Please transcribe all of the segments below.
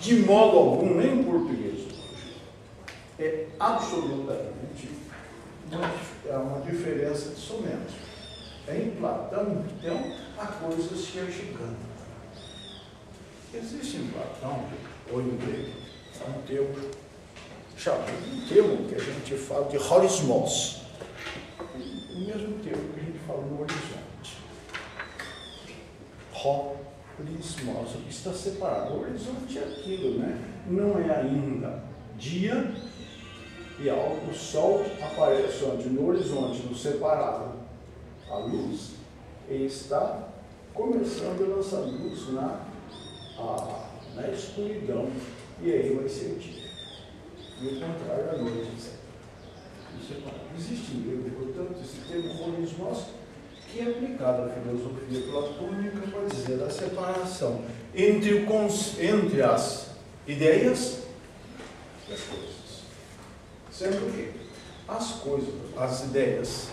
de modo algum, nem em português hoje, é absolutamente uma diferença de somente. Em Platão, então, a coisa se agiganta. Existe em Platão, ou em grego, um termo que a gente fala de horismos, o mesmo termo que a gente fala no horizonte. Horismos, o que está separado. O horizonte é aquilo, né? Não é ainda dia e o sol aparece onde? No horizonte, no separado, a luz, e está começando a lançar luz na escuridão, e aí vai ser dia. E o contrário, à noite, etc. Existe em grego, portanto, esse termo horismos, que é aplicado à filosofia platônica para dizer a separação entre as ideias e as coisas. Sendo que as ideias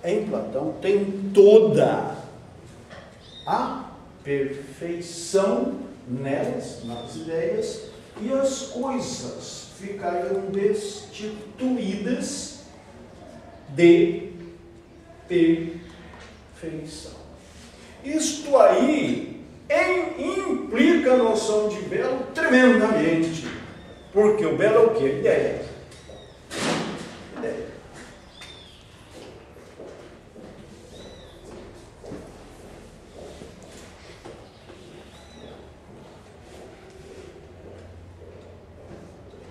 em Platão tem toda a perfeição nelas, nas ideias, e as coisas ficariam destituídas de perfeição. Isto aí implica a noção de belo tremendamente, porque o belo é o quê? Ideia.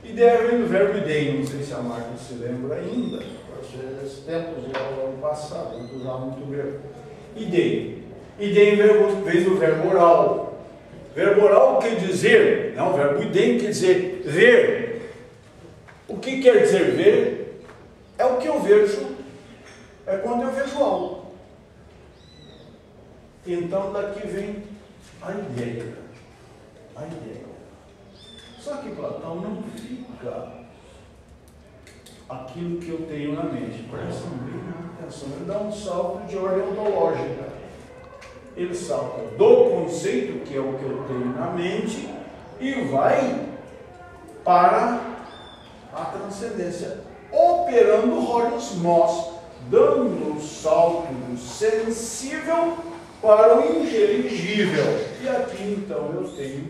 Ideia vem do verbo idei, não sei se a Marta se lembra ainda, esses tempos já do ano passado, não usava muito verbo. Idei. Idei vem do verbo oral. Verbo oral quer dizer, não, o verbo idei quer dizer ver. O que quer dizer ver? É o que eu vejo, é quando eu vejo algo. Então daqui vem a ideia. A ideia. Só que Platão não fica aquilo que eu tenho na mente. Presta bem atenção. Ele dá um salto de ordem ontológica. Ele salta do conceito, que é o que eu tenho na mente, e vai para a transcendência, operando horismos, dando o salto do sensível para o inteligível. E aqui então eu tenho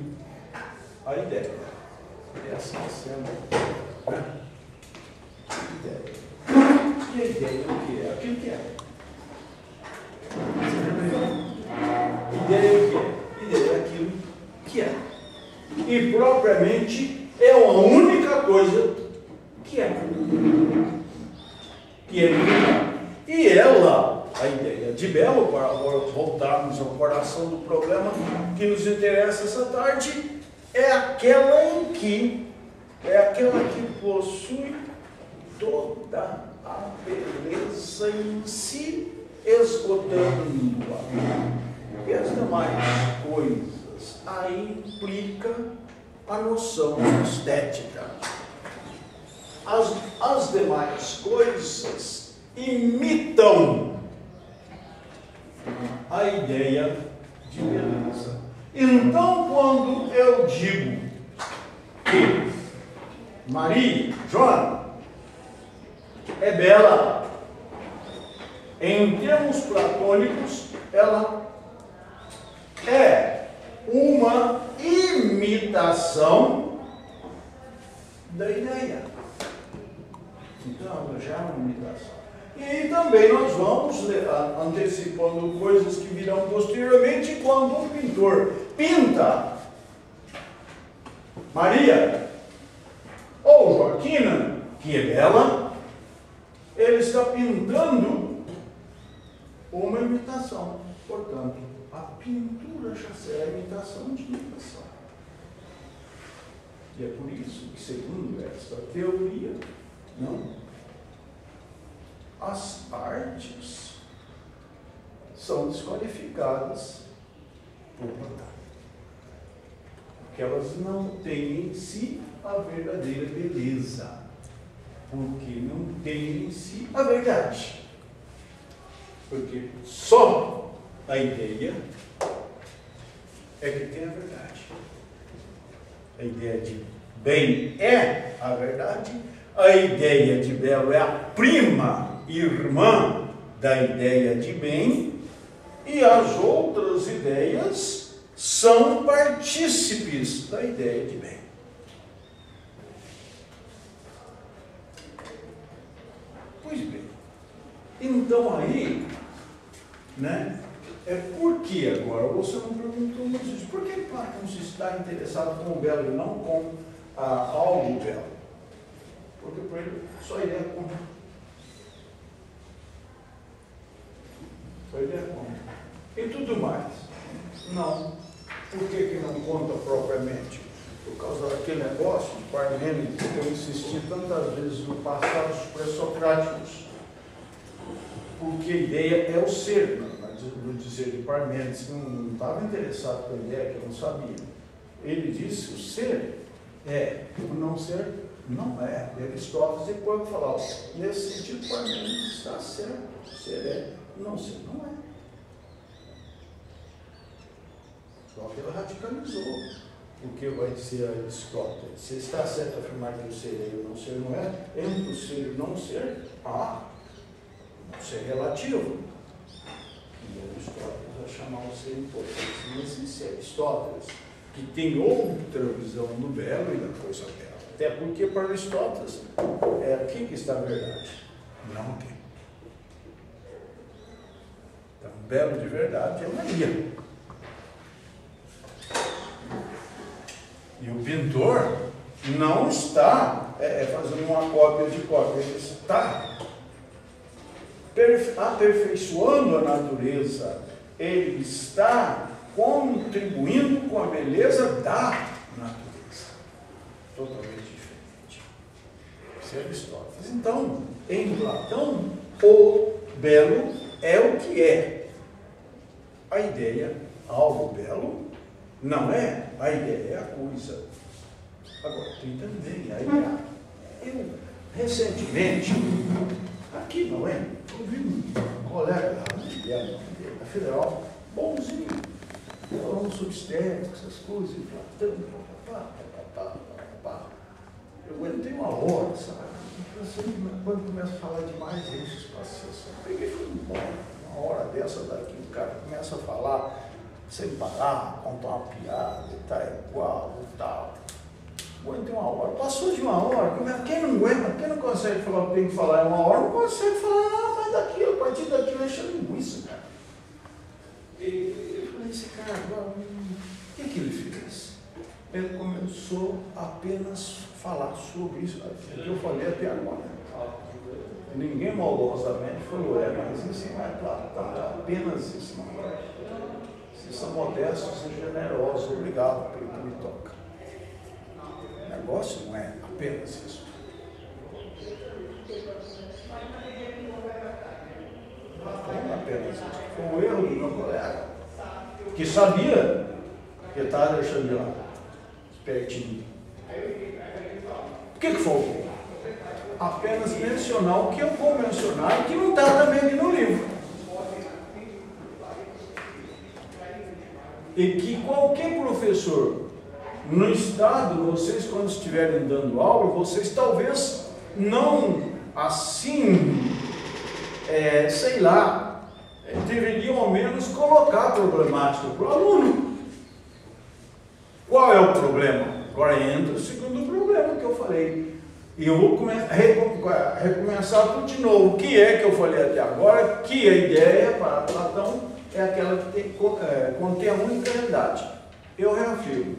a ideia. Essa sendo ideia. E a ideia o que é? Aquilo que é. Ideia o que é? Ideia é aquilo que é. E propriamente é a única coisa que é. Que é belo. E ela, a ideia de belo, para agora voltarmos ao coração do problema que nos interessa essa tarde, é aquela que possui toda a beleza em si, esgotando-a. E as demais coisas, aí implica a noção estética. As demais coisas imitam a ideia de beleza. Então, quando eu digo que Maria, Joana, é bela, em termos platônicos, ela é uma imitação da ideia. Então, já é uma imitação. E também nós vamos antecipando coisas que virão posteriormente, quando um pintor pinta Maria ou Joaquina, que é bela, ele está pintando uma imitação. Portanto, a pintura já será imitação de imitação. E é por isso que, segundo esta teoria, as artes são desqualificadas por Platão. Porque elas não têm em si a verdadeira beleza. Porque não têm em si a verdade. Porque só a ideia é que tem a verdade. A ideia de bem é a verdade. A ideia de belo é a prima irmã da ideia de bem, e as outras ideias são partícipes da ideia de bem. Pois bem, então aí, né, por que agora? Você não perguntou, mas por que Platão se está interessado com o belo e não com algo belo? Porque para ele só a ideia conta. Só a ideia conta. E tudo mais? Não. Por que não conta propriamente? Por causa daquele negócio de Parmênides que eu insisti tantas vezes no passado, os pré-socráticos. Porque a ideia é o ser, no dizer de Parmênides, que não estava interessado com a ideia, que eu não sabia. Ele disse: o ser é, o não ser não é. Aristóteles depois vai falar: nesse sentido, Parmênides está certo. O ser é, o não ser não é. Só que ele radicalizou. O que vai dizer Aristóteles? Se está certo afirmar que o ser é e o não ser não é, entre o ser e o não ser, não ser relativo. E Aristóteles vai chamar o ser importante. Mas esse Aristóteles, que tem outra visão do belo e da coisa bela. Até porque para Aristóteles é aqui que está a verdade, não aqui. Então, belo de verdade é Maria. E o pintor não está fazendo uma cópia de cópia, ele está aperfeiçoando a natureza, ele está contribuindo com a beleza da natureza. Totalmente diferente. Isso é Aristóteles. Então, em Platão, o belo é o que é. A ideia, algo belo, não é, a ideia é a coisa. Agora, tem também a ideia. Eu, recentemente, aqui não é, ouvi um colega da Federal, bonzinho, falando sobre estética, essas coisas, e Platão, eu aguentei uma hora, sabe? Quando começa a falar demais, enche os paciência. Eu peguei e fui embora. Uma hora dessa daqui, o cara começa a falar sem parar, contar uma piada, e tá igual, e tal. Aguentei uma hora. Passou de uma hora, quem não aguenta, quem não consegue falar o que tem que falar em uma hora, não consegue falar nada mais daquilo, a partir daquilo enche a linguiça, cara. E eu falei, esse cara agora, o que ele fez? Ele começou apenas a falar sobre isso, o que eu falei até agora. Ninguém maldosamente falou, mas isso não é claro, tá? Apenas isso, não é. Vocês são modestos e generosos, obrigado pelo que me toca. O negócio não é apenas isso. Não é apenas isso. Foi um erro do meu colega, que sabia que estava deixando de lá, pertinho. O que foi? Apenas mencionar o que eu vou mencionar e que não está também aqui no livro. E que qualquer professor, no estado, vocês quando estiverem dando aula, vocês talvez não assim, sei lá, deveriam ao menos colocar a problemática para o aluno. Qual é o problema? Agora entra o segundo problema que eu falei. E eu vou recomeçar tudo de novo. O que é que eu falei até agora? Que a ideia para Platão é aquela que contém a única realidade. Eu reafirmo,